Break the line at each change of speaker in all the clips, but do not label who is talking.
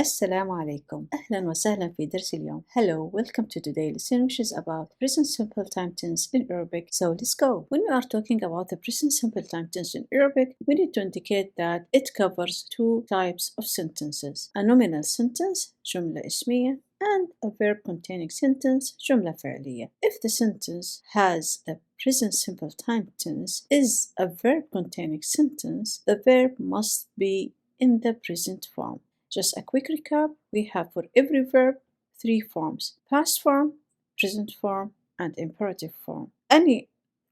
السلام عليكم. أهلا وسهلا في درس اليوم. Hello, welcome to today's lesson which is about present simple time tense in Arabic. So let's go. When we are talking about the present simple time tense in Arabic, we need to indicate that it covers two types of sentences. A nominal sentence, جملة اسمية, and a verb containing sentence, جملة فعلية. If the sentence has the present simple time tense is a verb containing sentence, the verb must be in the present form. Just a quick recap, we have for every verb three forms: past form, present form, and imperative form. Any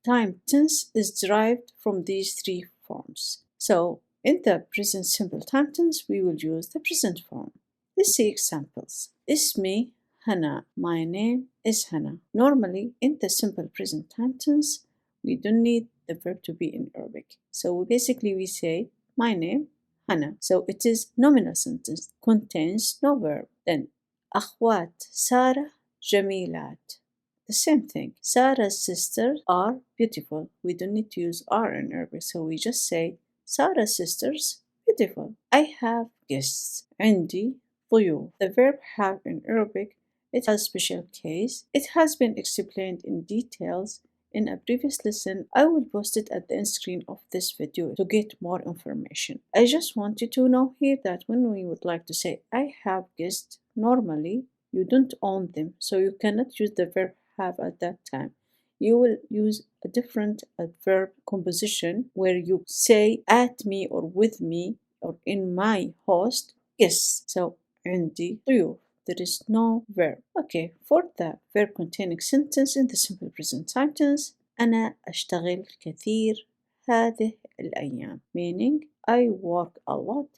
time tense is derived from these three forms. So in the present simple time tense, we will use the present form. Let's see examples. Ismi Hana. My name is Hana. Normally, in the simple present time tense, we don't need the verb to be in Arabic. So basically we say my name Hana. So it is nominal sentence, contains no verb. Then أخوات سارة جميلات. The same thing. Sarah's sisters are beautiful. We don't need to use are in Arabic, so we just say Sarah's sisters beautiful. I have guests. عندي ضيوف. The verb have in Arabic, it has special case. It has been explained in details in a previous lesson. I will post it at the end screen of this video to get more information. I just want you to know here that when we would like to say I have guests, normally you don't own them, so you cannot use the verb have at that time. You will use a different verb composition where you say at me or with me or in my host guests. So عندي ضيوف. There is no verb. Okay, for the verb containing sentence in the simple present time tense, أنا أشتغل كثير هذه الأيام, meaning I work a lot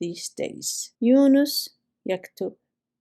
these days. يونس يكتب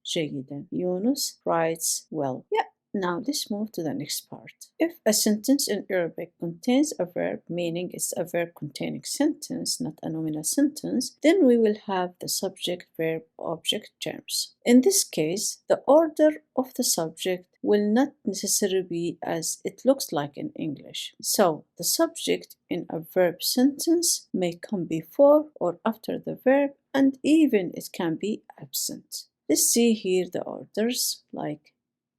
جيدا. Yunus writes well. Yeah. Now let's move to the next part. If a sentence in Arabic contains a verb, meaning it's a verb containing sentence, not a nominal sentence, then we will have the subject, verb, object terms. In this case, the order of the subject will not necessarily be as it looks like in English. So the subject in a verb sentence may come before or after the verb, and even it can be absent. Let's see here the orders, like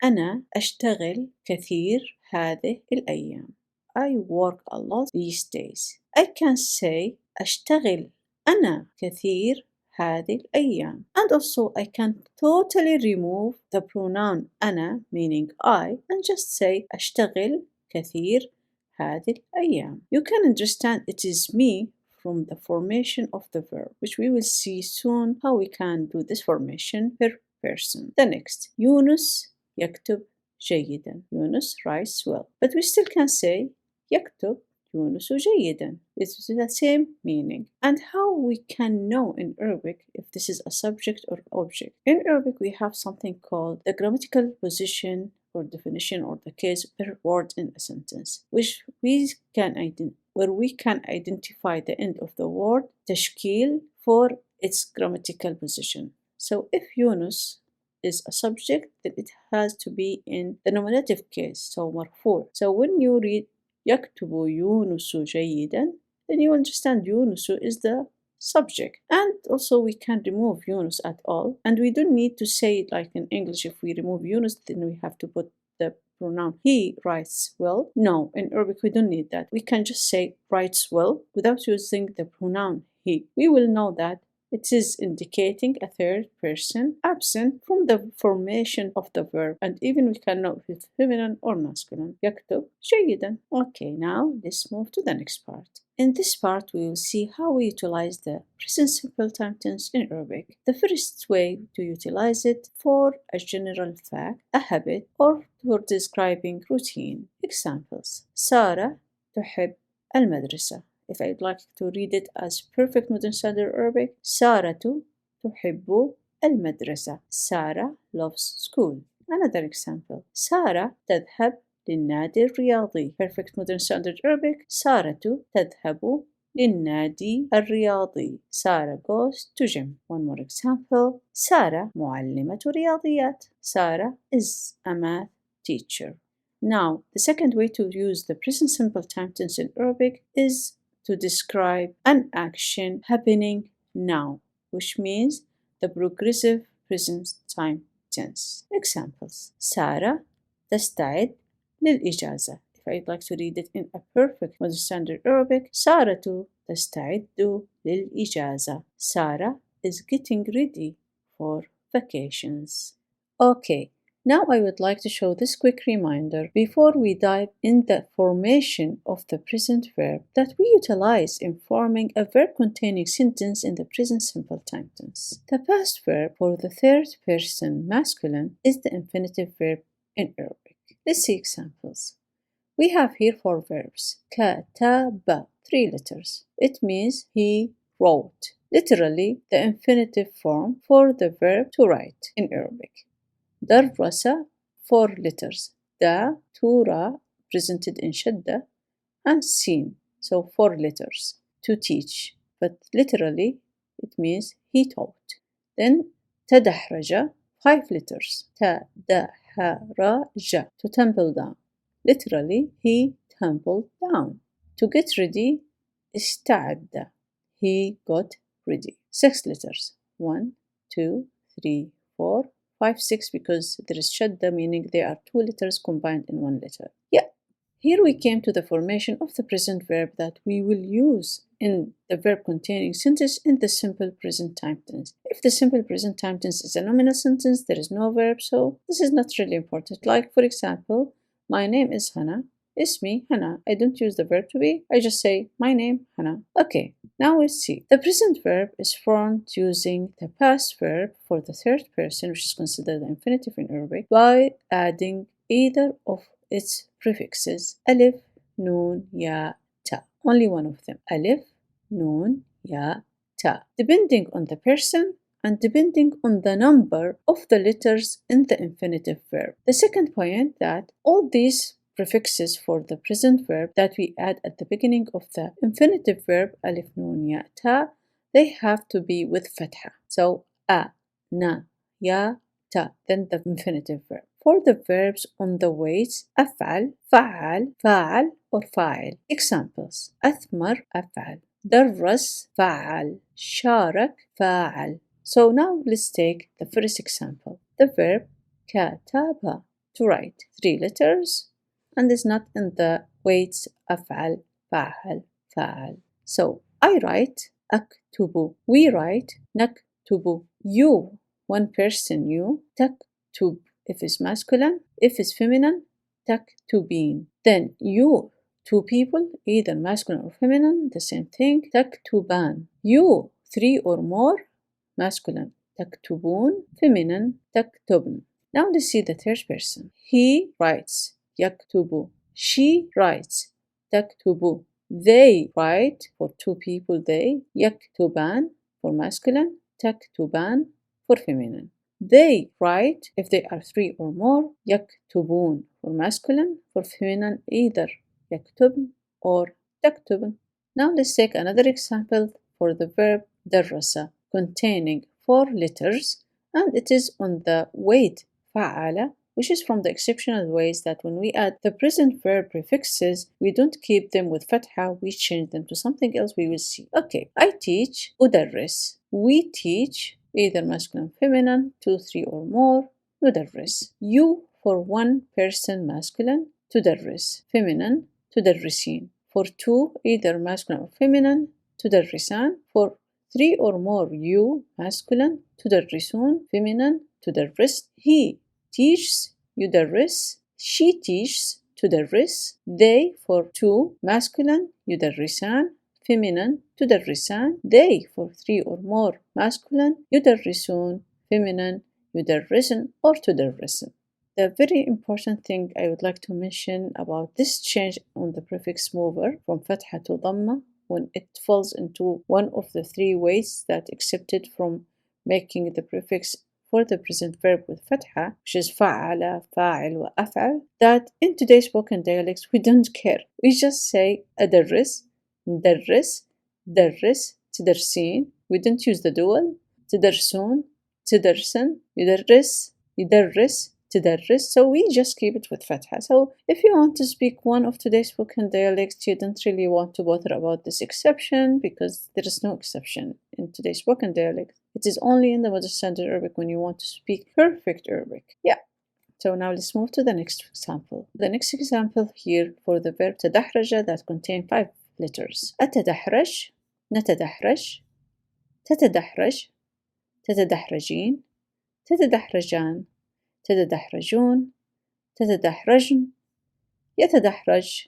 أنا أشتغل كثير هذه الأيام. I work a lot these days. I can say أشتغل أنا كثير هذه الأيام. And also I can totally remove the pronoun أنا, meaning I, and just say أشتغل كثير هذه الأيام. You can understand it is me from the formation of the verb, which we will see soon how we can do this formation per person. The next, يونس يكتب جيدا. Yunus writes well. But we still can say يكتب يونس جيدا. It's the same meaning. And how we can know in Arabic if this is a subject or object. In Arabic we have something called the grammatical position or definition or the case per word in a sentence, which where we can identify the end of the word تشكيل for its grammatical position. So if Yunus is a subject, then it has to be in the nominative case, so مرفوع. So when you read يكتب يونس جيدا, then you understand Yunus is the subject. And also we can remove Yunus at all, and we don't need to say it like in English. If we remove Yunus, then we have to put the pronoun he writes well. No, in Arabic we don't need that. We can just say writes well without using the pronoun he. We will know that it is indicating a third person absent from the formation of the verb, and even we can know if it's feminine or masculine. يكتب جيدا. Okay, now let's move to the next part. In this part, we will see how we utilize the present simple time tense in Arabic. The first way to utilize it for a general fact, a habit, or for describing routine. Examples. سارة تحب المدرسة. If I'd like to read it as perfect modern standard Arabic, سارة تحب المدرسة. Sarah loves school. Another example. سارة تذهب للنادي الرياضي. Perfect modern standard Arabic. سارة تذهب للنادي الرياضي. Sarah goes to gym. One more example. سارة معلمة رياضيات. Sarah is a math teacher. Now, the second way to use the present simple time tense in Arabic is to describe an action happening now, which means the progressive present time tense. Examples: سارة تستعد للإجازة. If I'd like to read it in a perfect modern standard Arabic, سارة تستعد للإجازة. Sarah is getting ready for vacations. Okay, now I would like to show this quick reminder before we dive in the formation of the present verb that we utilize in forming a verb containing sentence in the present simple time tense. The past verb for the third person masculine is the infinitive verb in Arabic. Let's see examples. We have here four verbs. كتب, 3 letters. It means he wrote. Literally, the infinitive form for the verb to write in Arabic. درس, 4 letters. Da, 2 ra, presented in shadda, and sin, so 4 letters. To teach, but literally it means he taught. Then تدحرج, 5 letters. تدحرج, to tumble down. Literally, he tumbled down. To get ready, استعد, he got ready. 6 letters. 1, 2, 3, 4, 5, 6, because there is shadda, meaning there are 2 letters combined in 1 letter. Yeah. Here we came to the formation of the present verb that we will use in the verb containing sentence in the simple present time tense. If the simple present time tense is a nominal sentence, there is no verb, so this is not really important. Like, for example, my name is Hana. It's me, Hana. I don't use the verb to be. I just say, my name, Hana. Okay, now let's see. The present verb is formed using the past verb for the third person, which is considered the infinitive in Arabic, by adding either of its prefixes, alif, noon, ya, ta. Only one of them. Alif, noon, ya, ta. Depending on the person and depending on the number of the letters in the infinitive verb. The second point that all these prefixes for the present verb that we add at the beginning of the infinitive verb, alif, noon, ya, ta, they have to be with fatha. So, a, na, ya, ta, then the infinitive verb. For the verbs on the weights, أفعل, فعل, فاعل, or فاعل. Examples: أثمر, أفعل. درس, فعل. شارك, فاعل. So now let's take the first example. The verb كتب, to write, 3 letters, and is not in the weights أفعل, فعل, فاعل. So I write أكتب. We write نكتب. You, one person, you, تكتب. If it's masculine, if it's feminine, تكتبين. Then you, 2 people, either masculine or feminine, the same thing, تكتبان. You, 3 or more, masculine, تكتبون, feminine, تكتبن. Now let's see the third person. He writes, يكتب. She writes, تكتب. They write, for 2 people, they, يكتبان, for masculine, تكتبان, for feminine. They write, if they are 3 or more, يكتبون, for masculine, for feminine, either يكتبن or تكتبن. Now let's take another example for the verb درس, containing 4 letters, and it is on the weight فعل, which is from the exceptional ways that when we add the present verb prefixes, we don't keep them with fatha, we change them to something else we will see. Okay, I teach, أدرس. We teach, either masculine, feminine, 2, 3 or more, ندرس. You, for 1 person, masculine, تدرس. Feminine, تدرسين. For 2, either masculine or feminine, تدرسان. For 3 or more, you, masculine, تدرسون. Feminine, تدرس. He teaches, يدرس. She teaches, تدرس. They, for 2, masculine, يدرسان. Feminine, تدرسان. They, for 3 or more, masculine, يدرسون. Feminine, يدرسن or تدرسن. The very important thing I would like to mention about this change on the prefix mover from fatha to dhamma when it falls into one of the 3 ways that accepted from making the prefix for the present verb with fatha, which is فعل, فاعل, وأفعل, that in today's spoken dialects we don't care. We just say أدرس, ندرس, درس, تدرسين. We don't use the dual. تدرسون, تدرسن, يدرس, يدرس, تدرس, so we just keep it with fatha. So if you want to speak one of today's spoken dialects, you don't really want to bother about this exception because there is no exception in today's spoken dialect. It is only in the modern standard Arabic when you want to speak perfect Arabic. Yeah. So now let's move to the next example. The next example here for the verb تدحرج that contain 5 letters. أتدحرج, نتدحرج, تتدحرج, تتدحرجين, تتدحرجان, تتدحرجون, تتدحرجن, يتدحرج,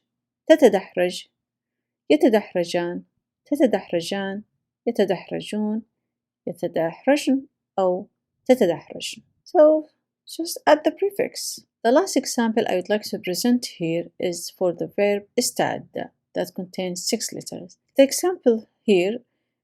تتدحرج, يتدحرجان, تتدحرجان, يتدحرجون, يتدحرجن أو تتدحرجن. So just add the prefix. The last example I would like to present here is for the verb استعد that contains 6 letters. The example here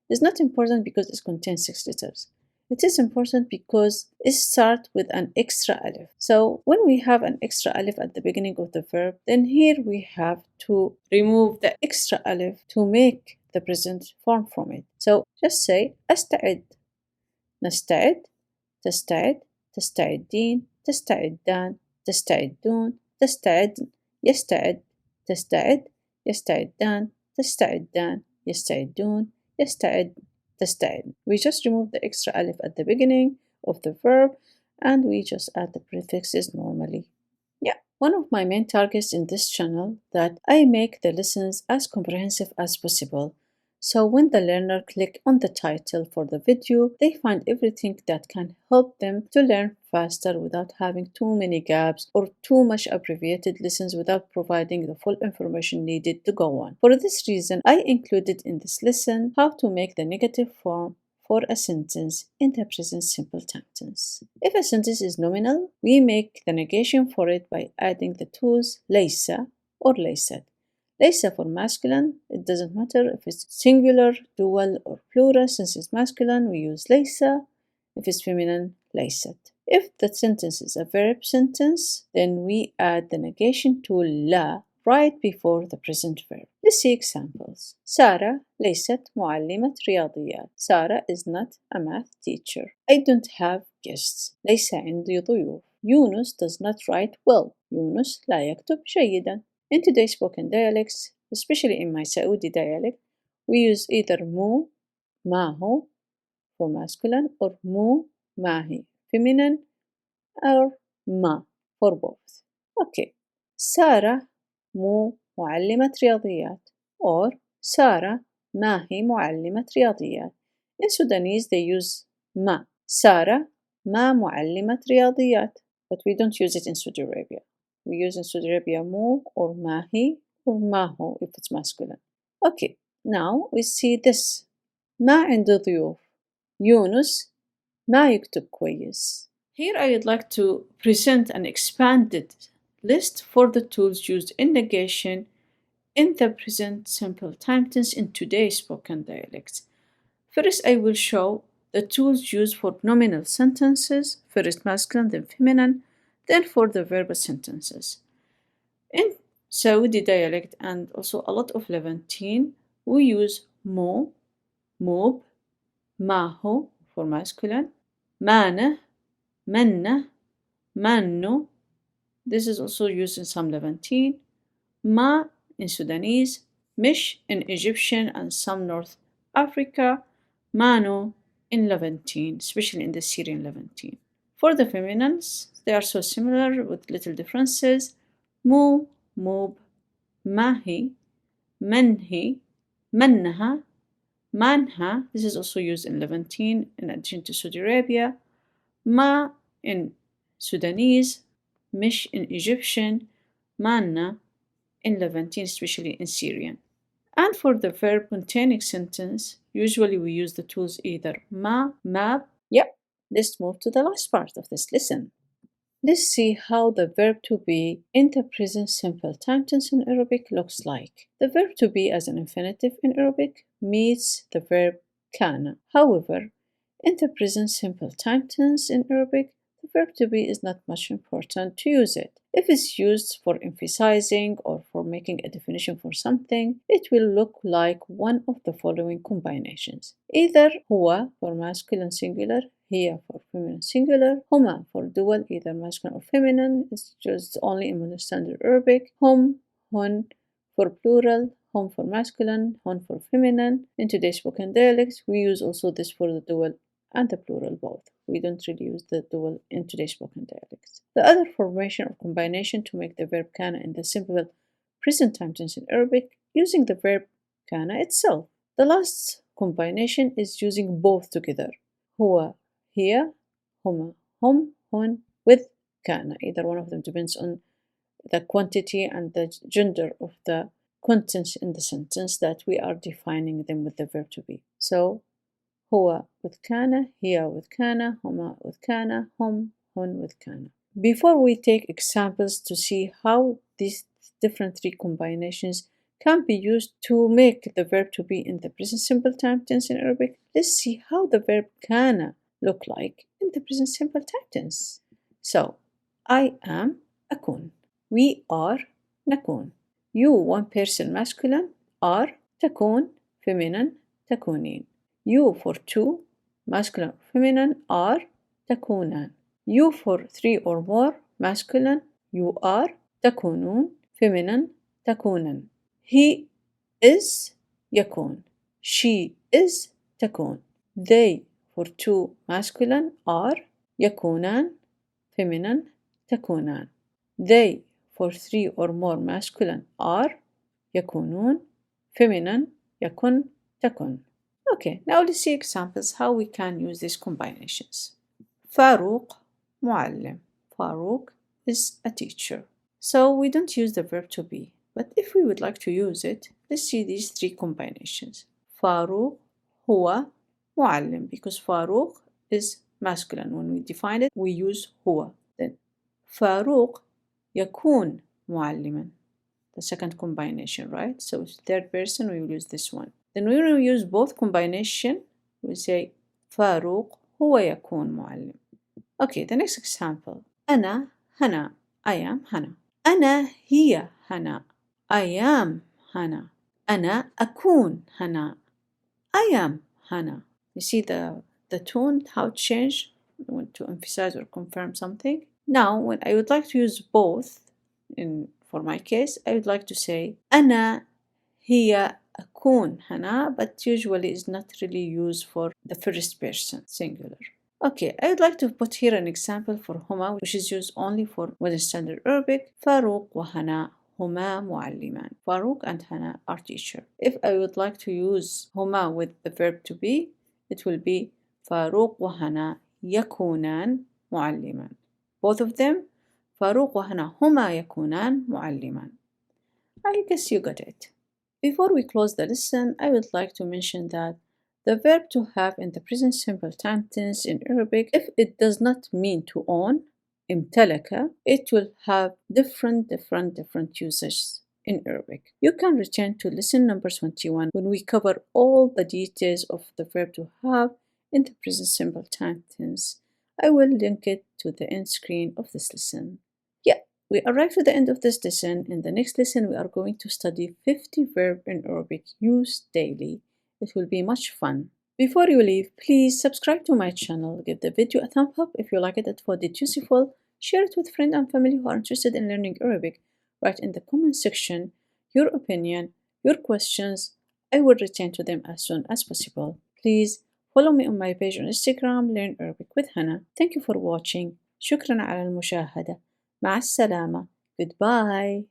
is not important because it contains 6 letters. It is important because it starts with an extra alif. So when we have an extra alif at the beginning of the verb, then here we have to remove the extra alif to make the present form from it. So just say أستعد, نستعد, تستعد, تستعدين, تستعدان, تستعدون, تستعدن, يستعد, تستعد, يستعدان, تستعدان, يستعدون, يستعد, تستعد. We just remove the extra alif at the beginning of the verb and we just add the prefixes normally. Yeah, one of my main targets in this channel that I make the lessons as comprehensive as possible. So when the learner click on the title for the video, they find everything that can help them to learn faster without having too many gaps or too much abbreviated lessons without providing the full information needed to go on. For this reason, I included in this lesson how to make the negative form for a sentence in the present simple time tense. If a sentence is nominal, we make the negation for it by adding the tools ليس or ليست. ليس for masculine, it doesn't matter if it's singular, dual or plural. Since it's masculine, we use ليس. If it's feminine, ليست. If the sentence is a verb sentence, then we add the negation tool لا right before the present verb. Let's see examples. سارة ليست معلمة رياضيات. Sarah is not a math teacher. I don't have guests. ليس عندي ضيوف. Yunus does not write well. Yunus لا يكتب جيدا. In today's spoken dialects, especially in my Saudi dialect, we use either mu, mahu for masculine or mu, mahi feminine or ma for both. Okay. سارة مو معلمة رياضيات or سارة ما هي معلمة رياضيات. In Sudanese they use ما. سارة ما معلمة رياضيات. But we don't use it in Saudi Arabia. We use in Saudi Arabia مو or mahi or maho if it's masculine. Okay, now we see this. ما عنده ضيوف. يونس ما يكتب كويس. Here I would like to present an expanded list for the tools used in negation in the present simple time tense in today's spoken dialects. First, I will show the tools used for nominal sentences, first masculine, then feminine, then for the verbal sentences. In Saudi dialect and also a lot of Levantine, we use mo, mob, maho for masculine, manah, manna, manno. This is also used in some Levantine. Ma in Sudanese, mish in Egyptian and some North Africa, mano in Levantine, especially in the Syrian Levantine. For the feminines, they are so similar with little differences. Mu, mub, mahi, manhi, mannaha, manha. This is also used in Levantine in addition to Saudi Arabia. Ma in Sudanese, mish in Egyptian, manna in Levantine, especially in Syrian. And for the verb containing sentence, usually we use the tools either ma, mab. Yep, let's move to the last part of this lesson. Let's see how the verb to be in the present simple time tense in Arabic looks like. The verb to be as an infinitive in Arabic meets the verb kana. However, in the present simple time tense in Arabic, the verb to be is not much important to use it. If it's used for emphasizing or for making a definition for something, it will look like one of the following combinations. Either هو for masculine singular, هي for feminine singular, هما for dual, either masculine or feminine, it's just only in Modern Standard Arabic, هم, هن for plural, hum for masculine, hun for feminine. In today's spoken dialects, we use also this for the dual and the plural both. We don't really use the dual in today's spoken dialects. The other formation or combination to make the verb kana in the simple present time tense in Arabic using the verb kana itself. The last combination is using both together. هو, هي, هما, هم, هن with kana. Either one of them depends on the quantity and the gender of the contents in the sentence that we are defining them with the verb to be. So هو with kana, هي with kana, هما with kana, هم, هن with kana. Before we take examples to see how these different three combinations can be used to make the verb to be in the present simple time tense in Arabic, let's see how the verb kana look like in the present simple time tense. So, I am أكون. We are نكون. You, one person masculine, are تكون feminine تكونين. You for two, masculine feminine, are تكونان. You for three or more, masculine, you are تكونون feminine تكونن. He is يكون. She is تكون. They for two, masculine, are يكونان feminine تكونان. They for three or more, masculine, are يكونون feminine يكن تكن. Okay, now let's see examples how we can use these combinations. فاروق معلم. Farouk is a teacher. So we don't use the verb to be, but if we would like to use it, let's see these three combinations. Farouk هو معلم, because Farouk is masculine. When we define it, we use هو. Then Farouk يكون معلما. The second combination, right? So it's third person, we will use this one. Then when we use both combination, we say فاروق هو يكون معلم. Okay, the next example. أنا هنا. I am Hana. أنا هي هنا. I am Hana. أنا أكون هنا. I am Hana. You see the tone, how it changed? I want to emphasize or confirm something. Now, when I would like to use both, for my case, I would like to say أنا هي أكون هنا, but usually is not really used for the first person, singular. Okay, I would like to put here an example for هما, which is used only for Modern Standard Arabic. فاروق وهنا هما معلمان. Farouk and Hana are teacher. If I would like to use هما with the verb to be, it will be فاروق وهنا يكونان معلمان. Both of them, فاروق وهنا هما يكونان معلمان. I guess you got it. Before we close the lesson, I would like to mention that the verb to have in the present simple time tense in Arabic, if it does not mean to own, امتلك, it will have different usages in Arabic. You can return to lesson number 21 when we cover all the details of the verb to have in the present simple time tense. I will link it to the end screen of this lesson. We arrived to the end of this lesson. In the next lesson, we are going to study 50 verbs in Arabic used daily. It will be much fun. Before you leave, please subscribe to my channel, give the video a thumb up if you like it and found it useful, share it with friends and family who are interested in learning Arabic. Write in the comment section your opinion, your questions. I will return to them as soon as possible. Please follow me on my page on Instagram, Learn Arabic with Hana. Thank you for watching. شكرا على المشاهدة. مع السلامة. Goodbye.